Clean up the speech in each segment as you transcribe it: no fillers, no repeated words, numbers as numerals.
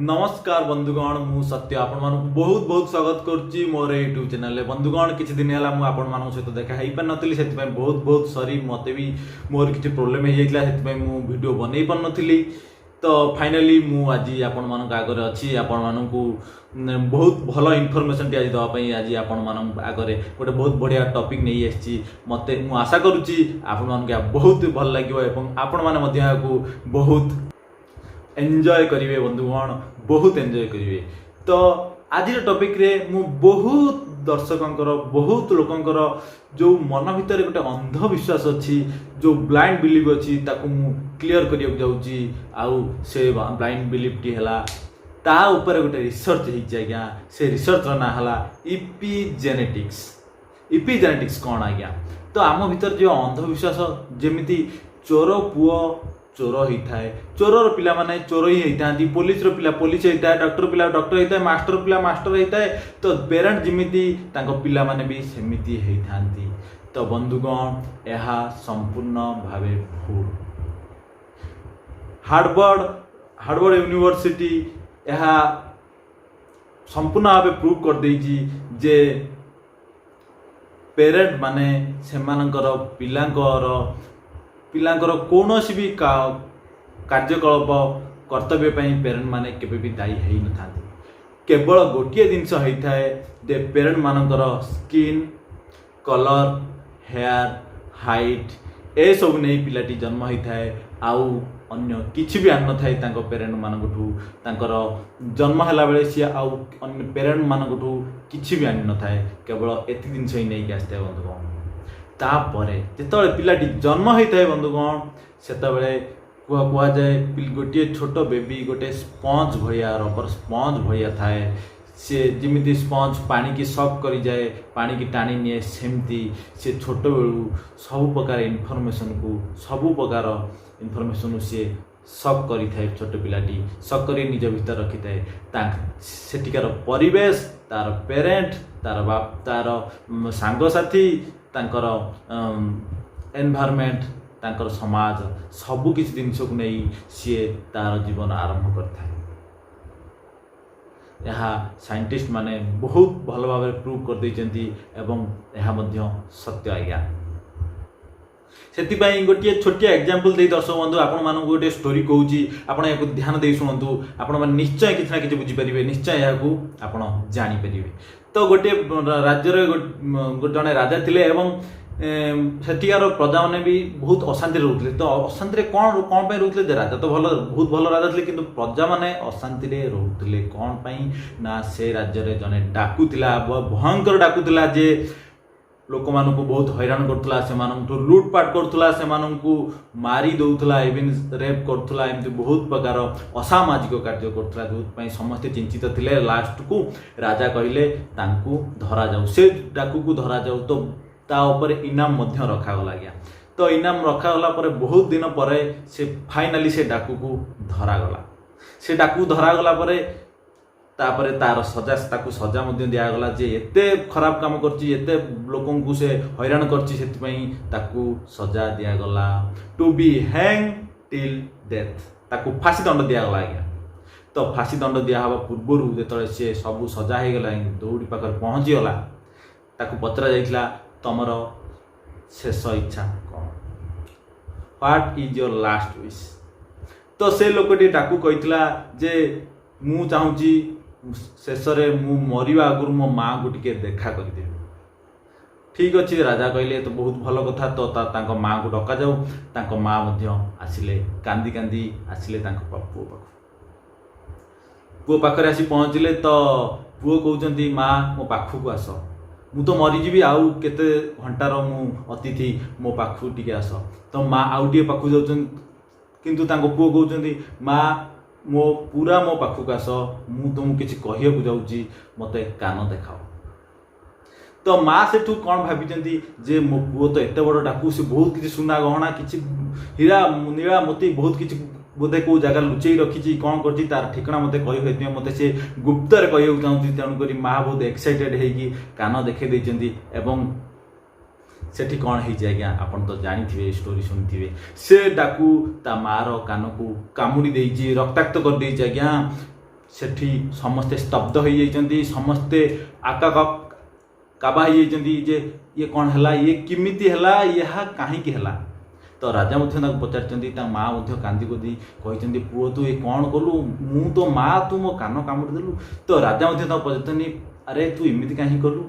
नमस्कार बंधुगण मु सत्य आपण मानक बहुत बहुत स्वागत करछि मोर यूट्यूब चैनल बंधुगण किछि दिन हला मु आपण मानक सहित देखा हेइ पर नथिली सेति पय बहुत बहुत सॉरी मते भी मोर किछि प्रॉब्लम हे जाइतला सेति पय मु वीडियो बनै पर नथिली तो फाइनली मु आज आपण मानक आगरे अछि आपण मानकू बहुत भल इनफॉरमेशन टी आज दवा पय आज आपण मानक आगरे गोटे बहुत बढ़िया टॉपिक नै आछि मते मु आशा करूछि आपण मानक बहुत भल लागियो एवं आपण माने मध्य को बहुत एंजॉय करिवे बंधुगण बहुत एंजॉय करिवे। तो आज टॉपिक रे मु बहुत दर्शकंकर बहुत लोकंकर जो मन भितर गोटे अंधविश्वास अच्छी जो ब्लाइंड बिलीफ अच्छी ताकू मु क्लियर करिया जाउची आउ से ब्लाइंड बिलीफ टी हला ता ऊपर गोटे रिसर्च हिच आज्ञा से रिसर्च ना हला इपिजेनेटिक्स कौन आज्ञा। तो आम भीतर जो अंधविश्वास जेमिति चोर पुओ चोर होता है चोर पिला माने चोर ही होता है पुलिस पिला पुलिस होता है डॉक्टर पिला डॉक्टर होता है मास्टर पिला मास्टर होता है तो पेरेंट जिमिति तांको पिला माने भी सेमिति होता। तो बंधुगण यह संपूर्ण भावे भूल। हार्वर्ड यूनिवर्सिटी यह संपूर्ण भावे प्रूव कर देछि जे पेरेंट माने सेमानकर पिलांकर कौनसी भी कार्यकलाप कर्तव्य पेरेंट माने केबे भी दायी है न थांती केवल गोटे जिनस होता है जे पेरेंट मानकर स्किन कलर हेयर हाइट ए सब नहीं पिलाटी जन्म होता है आउ अन्य किछि भी आन थाए तांको पेरेंट मानकठू तांकर जन्म हला बेले सी आउ अन्य पेरेंट मानकठू किछि भी आन न थाए केवल एति जिनस ही नहीं आस्ते बंधुगण। तापरे जेतबेले पिलाटी जन्म होता है बंधुगण सेतबेले कुआ जाए गोटे छोट बेबी गोटे स्पंज भैया रबर स्पंज भैया थाए से जिमिति स्पंज पानी की सक करी जाए पानी की टाणी निए सेमती से छोट बेलू सब प्रकार इनफॉरमेशन सी सक करी थाए छोट पिलाटी सक करी निज भीतर रखी थाए सेटिकार परिवेश तार पेरेंट तार बाप तार सांगसाथी तांकर एनवायरनमेंट तांकर समाज सबु किसी जिनस को नहीं सी तार जीवन आरंभ करता है। यह साइंटिस्ट माने बहुत भल भाव प्रूव कर देइचंती एवं यह मध्य सत्य आज्ञा। सेतिपाई गोटे छोटिया एग्जांपल दे दर्शक बंधु आपण मानक गोटे स्टोरी कहूची आपण याको ध्यान दे शुणु आपण माने निश्चय किछि ना किछि बुझी परिबे निश्चय याको आपण जानि परिबे। तो गोटे राज्य जड़े राजा थिले एवं सेठिकार प्रजा मैंने भी बहुत अशांति रोते तो अशांति कौन कौन पे रोते राजा तो बहुत भल राजा थे किंतु प्रजा मैंने अशांति रोते कौन पाई ना से राज्य रे जने डाकुला भयंकर डाकुला जे लोक मानू बहुत हैरान करथुला से मानू लुटपाट करथुला से मानू मारी दउथुला इवन रेप करथुला एमती बहुत प्रकार असामाजिक कार्य करथुला जो समस्ते चिंतित थिले। लास्ट को राजा कहले तांकू धरा जाऊ से डाकू को धरा जाऊ तो ता ऊपर इनाम मध्य रखा गला गया। तो इनाम रखा गला पर बहुत दिन पर से फाइनाली से डाकू को धरा गला से डाकू धरा गला पर तापरे तार सजा ताकू सजा मध्य दियागला जे एते खराब काम करची एते लोकन को से हैरान करची सेति ताकू सजा दियागला to be hang till death ताकू फांसी दंड दियागला आज्ञा। तो फांसी दंड दिया हवा पूर्व जेतले से सब सजा हो गला दौड़ी पाखर पहुँची गला ताकू पचरा जाइतला तमर शेष इच्छा कौन what is your last wish. तो से लोकटी ताकू कहितला जे मु चाहूची शेष मु मरिबा आगुरु मो माँ को टिके देखा करदेवी। ठीक अच्छे राजा कहले तो बहुत भल कथा तो तांको माँ को डका जाऊ तांको माँ मध्य आसिले कांदी कांदी आसिले तांको पुओ पाखरे आसी पहुँचले। तो पुओ कहउचंती माँ मो पाखु को आस मु तो मरीजी आउ केते घंटार मु अतिथि मो पाखु टिके आस। तो माँ आउ टिके पाखु जाउचन किंतु तांको पुओ कहउचंती माँ मो पाखक आस मु तुमको किसी कहू जाऊँगी मते कान देखाओ। तो माँ से कौन भाभी जे मो पुओ तो एत बड़ डाकू से बहुत किसी सुना गहना किसी हीरा नीला मोती बहुत किसी बोधे कौ जगह लुचई रखी कौन कर तार ठिकना मत कही मत से गुप्तर कहूँ चाहूँगी तेणुक माँ बहुत एक्साइटेड होगी कान देखी एवं सेठी कौन है आज्ञा आपन तो जानी स्टोरी शुणी से डाकू ता मार कान को कामुड़ी देइछि रक्ताक्त कर देइछि आज्ञा सेठी समस्ते स्तब्ध हो जाइछन्ती समस्ते काबा हो जाइछन्ती जे ये कौन है ये किमिति है यह कहीं है। तो राजा पचार माँ कांदी कोदी कहते पुओ तू ये कौन कलु मु तो माँ तू मो कान कामुड़ी देलु। तो राजा पचार अरे तू इमिति कहीं कलु।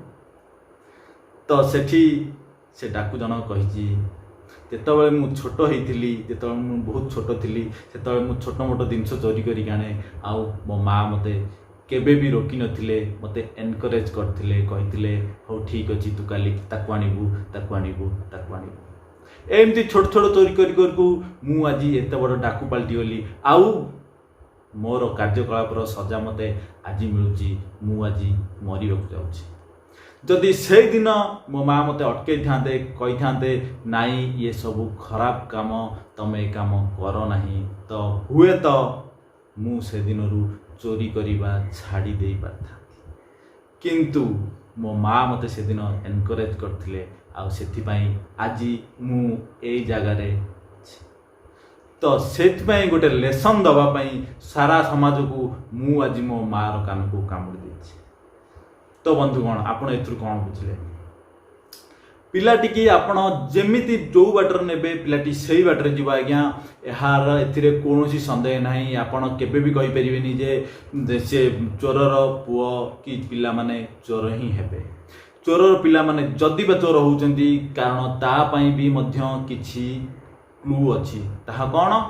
तो सेठी से डाकू जनक कही जितेबाला मुझे छोट होती जिते बहुत छोट थी से मु छोट मोट जिनस चोरी कर आने आउ मो माँ मते केबे भी रोकी नथिले मते एनकरेज करथिले कहिथिले हो ठीक अछि तू काली ताकू आनिबू ताकू आनिबू ताकू आनिबू एमती छोट छोट चोरी करकू मु आज एत बड़ डाकू पलटि गली आउ मोर कार्यकलापर सजा मते आज मिलूची मु आज मरिबाकू जाउची। जदि से दिन मो माँ मते अटकई थांते कही थांते नाई ये सब खराब काम तमे काम कर नाही तो हुए तो मु से दिन चोरी करिबा छाड़ी दे पारथा। किंतु मो माँ मते से दिन एनकरेज करथिले आ सेथिपाई आज मु एई जगारे तो सेथिपाई गोटे लेसन दबा पाई सारा समाज को मु आज मो माँ रो कान को कामुड़ी देछि। तो बंधुगण आपण एथुर कौन बुझले पिलाटी की आपण जेमिति जो बाटर नेबे पिलाटी सही बाटर जीवा आज्ञा यार एथिरे कोनोसी संदेह नाही। आपण केबे भी कहि परिबेनी जे से चोरर पुओ कि पिला माने चोर ही हेबे। चोरर पिला माने जदि बा चोर होउचंती कारण ता पई भी मध्य किछि क्लू अछि ताहा कोन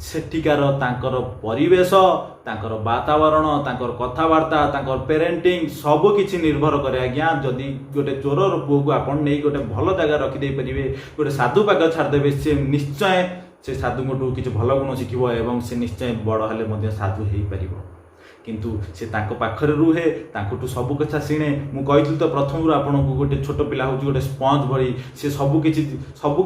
सेठिकार तांकर परिवेश तांकर वातावरण तांकर कथबार्ता तांकर पेरेंटिंग सब किछि निर्भर करे आज्ञा। जदि गोटे चोरर पुओ को आपण नहीं गोटे भल जगह रखी दे परिबे गोटे साधु पाग छाड़ देबे से निश्चय से साधु गोटू किछि भल गुण शिखिबो एवं से निश्चय बड़ हेले मध्य साधु हेई परिबो। किंतु से तांको पाखरे रुहे तांकोटू सब कथा शुणे मु कहितु तो प्रथम आपण को गोटे छोट पिला हो गोटे स्पंज भली से सब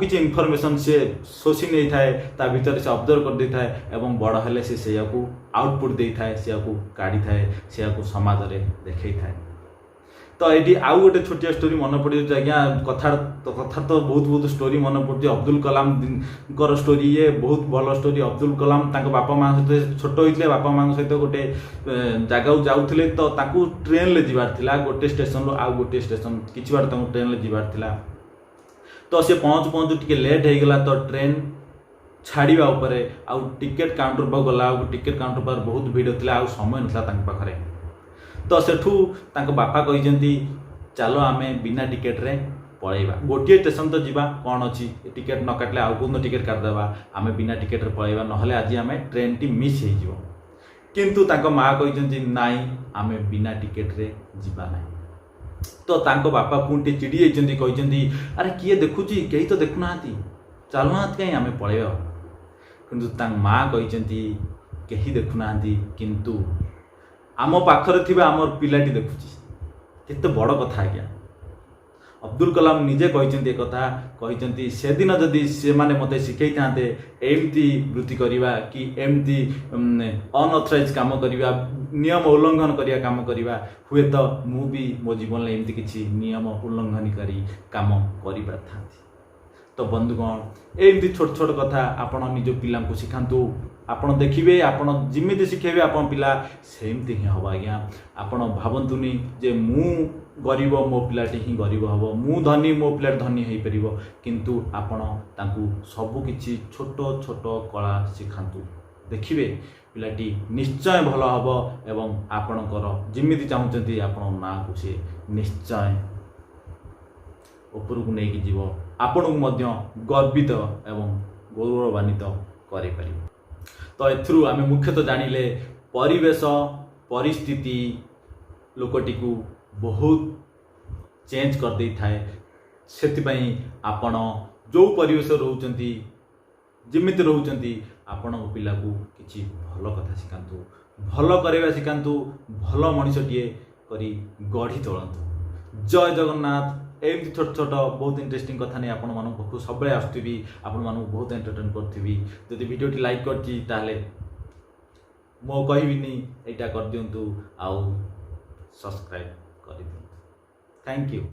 किछि इनफॉरमेशन से शोषि नहीं थाए ता भीतर से ऑब्जर्व कर दे थाए एवं बड़ हेले से को आउटपुट दे थाए से को काढ़ी थाए से को समाज रे देखै थाए। तो ये आउ गोटे छोटिया स्टोरी मन पड़ जाए आज्ञा कथा तो बहुत स्टोरी मन पड़े अब्दुल कलाम स्टोरी ये बहुत भल स्टोरी। अब्दुल कलाम तांको बापा माँ सहित छोट होते बापा माँ सहित गोटे जगह जाऊे तो ट्रेन ले जीवार थिला गोटे स्टेशन रो आउ गोटे स्टेशन किछि बार ट्रेन ले जीवार थिला। तो से पहुँचु टिके लेट हो गला तो ट्रेन छाड़िबा उपरे आउ टिकेट काउंटर पर गला टिकेट काउंटर पर बहुत भीड़ थिला आउ समय नथला तांक पाखरे। तो सेठू तांको बापा कहिसेंती चलो आमे बिना टिकेट रे पळेबा गोटे स्टेशन तो जीवा कौन अच्छी टिकेट न काटले आउ कोन टिकेट काटदेबा आमे बिना टिकेट रे पळेबा नहले आज आमे ट्रेन टी मिस हो जिवो। किंतु तांको माँ कहिसेंती नाई आमे बिना टिकेट रे जीवा नाही। तो तांको बापा पुंटी चिड़ी जाइछन्ती कहिसेंती अरे किए देखुची केही तो देखु नाहांती चलो नाहांती कहीं आमे पळेबा। किंतु तांक माँ कहिसेंती केही देखु नाहांती किंतु आम पाखरे थिबा आमर पिलाटी देखुची केते बड़ कथा आज्ञा। अब्दुल कलाम निजे कहिसेंती कथा कहिसेंती से दिन जदि से माने मते शिखै थांते एमती वृत्ति करिवा कि एमती अनऑथराइज काम करिवा नियम उल्लंघन करिया काम करिवा हुए तो मु भी मो जीवन ले एमती किछि नियम उल्लंघन करी काम करि पारथांती। तो बंधुगण एमती छोट छोट कथा आपण निज पिला को शिखांतु आपण देखिए आपण जिमिति शिखेबे आपण पिला सेमती ही हम आज्ञा। आपण भावंतुनी जे मु गरीब मो पिलाटी ही गरीब हम मु धनी मो पिला धनी हो पार किंतु आपण तांकु सब किछि छोट छोट कला शिखांतु देखिए पिलाटी निश्चय भल हम एवं आपणकर जिमिति चाहूँगी आपण ना को सी निश्चय उपरकू नहीं जीव आपण को गर्वित एवं गौरवान्वित करि परिबो। तो एथुरु आमे मुख्यतः जानिले परिवेश परिस्थिति लोकटी को बहुत चेंज कर दे थाए। सेतिपई आपण जो परिवेश रहउचंती जिमिति रहउचंती आपण पिला को किछि भल कथा शिखांतु भल करबा शिखांतु भल मनुष्यटिए करी गढ़ी तोलंतु। जय जगन्नाथ। एमती छोट छोट बहुत इंटरेस्टिंग कथा नहीं आपण मानक पाखु सब आसुथि आपण मानक बहुत एंटरटेन करथि। जदि वीडियोटी लाइक करछि ताले मो कहबिनी एटा कर दियंतु आउ सब्सक्राइब कर दियंतु। Thank you.